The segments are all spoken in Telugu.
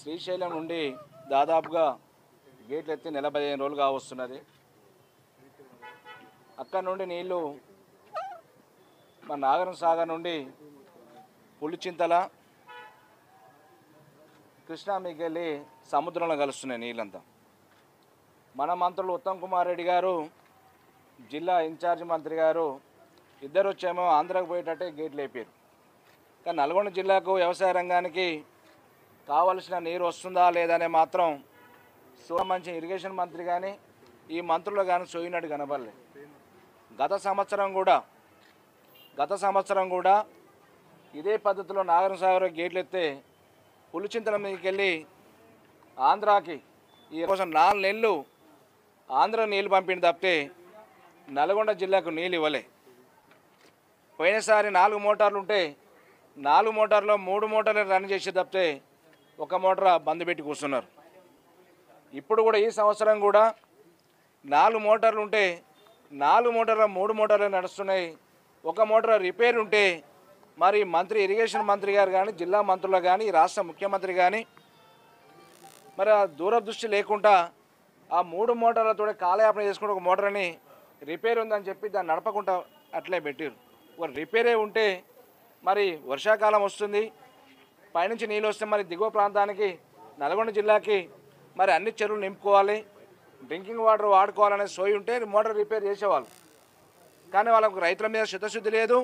శ్రీశైలం నుండి దాదాపుగా గేట్లు ఎత్తి నెల 15 రోజులు కావస్తున్నది. అక్కడ నుండి నీళ్లు మన నాగరం సాగర్ నుండి పులిచింతల కృష్ణా మీకెళ్ళి సముద్రంలో కలుస్తున్నాయి నీళ్ళంతా. మన మంత్రులు ఉత్తమ్ కుమార్ రెడ్డి గారు, జిల్లా ఇన్ఛార్జ్ మంత్రి గారు ఇద్దరు వచ్చేమో ఆంధ్రాకు పోయేటట్టే గేట్లు వేపారు. కానీ నల్గొండ జిల్లాకు వ్యవసాయ రంగానికి కావలసిన నీరు వస్తుందా లేదనే మాత్రం మంచి ఇరిగేషన్ మంత్రి కానీ ఈ మంత్రులు కానీ సోయినట్టు కనబడలేదు. గత సంవత్సరం కూడా ఇదే పద్ధతిలో నాగరం సాగర్ గేట్లు ఎత్తే పులిచింతల మీదకి వెళ్ళి ఆంధ్రాకి ఈ కోసం 4 నెలలు ఆంధ్ర నీళ్ళు పంపింది తప్పితే నల్గొండ జిల్లాకు నీళ్ళు ఇవ్వలే. పోయినసారి 4 మోటార్లు ఉంటే 4 మోటార్లో 3 మోటార్లు రన్ చేసి తప్పితే 1 మోటార్ బంద్ పెట్టి కూర్చున్నారు. ఇప్పుడు కూడా ఈ సంవత్సరం కూడా 4 మోటార్లు ఉంటే 4 మోటార్ల 3 మోటార్లు నడుస్తున్నాయి. 1 మోటార్ రిపేర్ ఉంటే మరి మంత్రి ఇరిగేషన్ మంత్రి గారు కానీ జిల్లా మంత్రులు కానీ రాష్ట్ర ముఖ్యమంత్రి కానీ మరి ఆ దూరదృష్టి లేకుండా ఆ 3 మోటార్లతో కాలయాపన చేసుకుంటే 1 మోటార్ని రిపేర్ ఉందని చెప్పి దాన్ని నడపకుండా అట్లే పెట్టారు. ఒక రిపేరే ఉంటే మరి వర్షాకాలం వస్తుంది, పైనుంచి నీళ్ళు వస్తే మరి దిగువ ప్రాంతానికి నల్గొండ జిల్లాకి మరి అన్ని చెరువులు నింపుకోవాలి, డ్రింకింగ్ వాటర్ వాడుకోవాలనే సోయి ఉంటే మోటార్ రిపేర్ చేసేవాళ్ళు. కానీ వాళ్ళకు రైతుల మీద చిత్తశుద్ధి లేదు,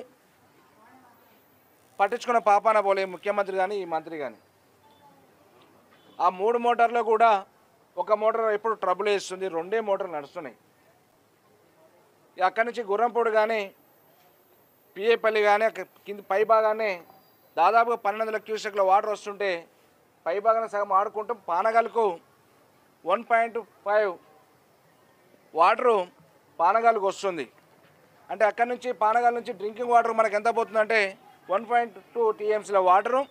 పట్టించుకున్న పాపాన పోలే ముఖ్యమంత్రి కానీ ఈ మంత్రి కానీ. ఆ 3 మోటార్లో కూడా 1 మోటార్ ఎప్పుడు ట్రబుల్ వేస్తుంది, 2 మోటార్లు నడుస్తున్నాయి. అక్కడి నుంచి గుర్రంపూడి కానీ పిఏపల్లి కానీ కింద పై భాగాన్ని దాదాపుగా 1200 క్యూసెక్ల వాటర్ వస్తుంటే పై భాగాన్ని సగం ఆడుకుంటూ పానగల్కు 1.5 వాటరు పానగల్కు వస్తుంది. అంటే అక్కడి నుంచి పానగల్ నుంచి డ్రింకింగ్ వాటర్ మనకు ఎంత పోతుందంటే 1.2 టీఎంసీల water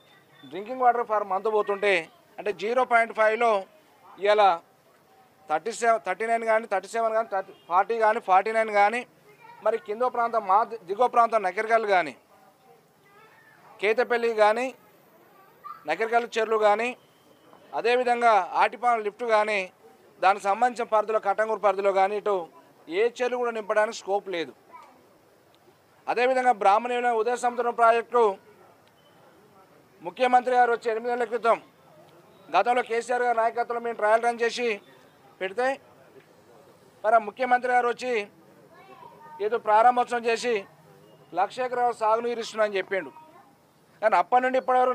drinking water for month పోతుంటే అంటే 0.5లో ఇలా 39 కానీ 37 కానీ 40 కానీ 49 కానీ మరి కిందో ప్రాంతం మా దిగువ ప్రాంతం నకిరికల్లు కానీ కేతపల్లి కానీ నకిరికల్లు చెర్లు కానీ అదేవిధంగా ఆటిపాలెం లిఫ్ట్ కానీ దానికి సంబంధించిన పరిధిలో కట్టంగూరు పరిధిలో కానీ ఇటు ఏ చెర్లు కూడా నింపడానికి స్కోప్ లేదు. అదేవిధంగా బ్రాహ్మణి ఉదయ సముద్రం ప్రాజెక్టు ముఖ్యమంత్రి గారు వచ్చి 8 నెలల క్రితం గతంలో కేసీఆర్ గారి నాయకత్వంలో మేము ట్రయల్ రన్ చేసి పెడితే మరి ముఖ్యమంత్రి గారు వచ్చి ఏదో ప్రారంభోత్సవం చేసి 1,00,000 ఎకరాల సాగునీరు ఇస్తున్నామని చెప్పిండు. కానీ అప్పటి నుండి ఇప్పటివరకు